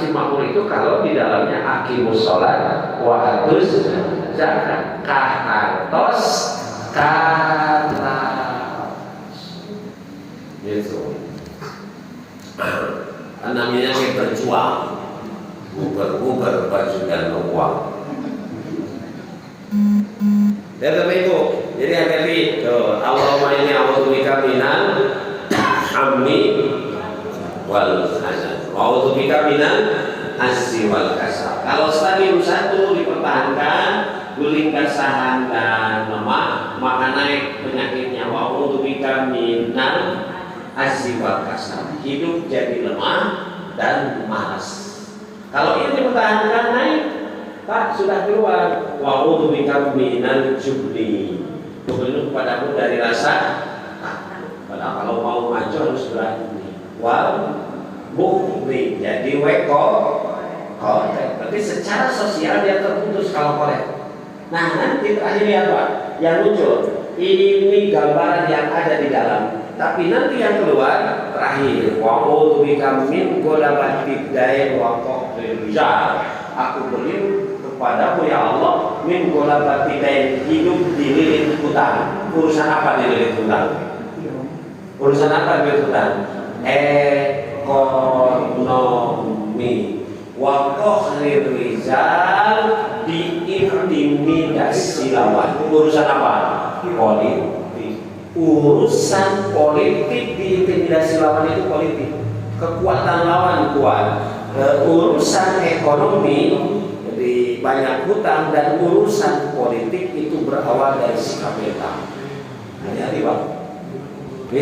masih makmur itu kalau di dalamnya aqimus sholat wa atuz zakat, kahartos kata gitu. Namanya kita berjuang, buber baju dan uang. Dan itu, jadi hati-hati. Allahumma inni a'udzubika minal hammi wal hazan, wa a'udzubika minal azzi wal kasal. Kalau stadium 1 dipertahankan, guling kasahan dan lemah, maka naik penyakitnya. Wa a'udzubika minal azzi wal kasal, hidup jadi lemah dan malas. Kalau ini dipertahankan naik, Pak sudah keluar. Wa a'udzubika minal jubni, berlindung kepadamu dari rasa takut. Padahal kalau mau maju harus berani. Wal bukti, jadi weko korek. Berarti secara sosial dia terputus kalau korek. Nah nanti terakhirnya apa? Yang muncul ini gambaran yang ada di dalam. Tapi nanti yang keluar terakhir. Wa a'udzubika min ghalabatid dain wa qahrir rijal. Aku berlindung kepadamu ya Allah min ghalabatid dain, hidup dililit hutang. Urusan apa dililit hutang? Urusan apa dililit hutang? Ekonomi. Wa qahrir rijal, diintimidasi lawan. Urusan apa? Politik. Urusan politik, diintimidasi lawan itu politik. Kekuatan lawan kuat. Urusan ekonomi, jadi banyak hutang, dan urusan politik itu berawal dari sikap mental. Hati-hati Pak.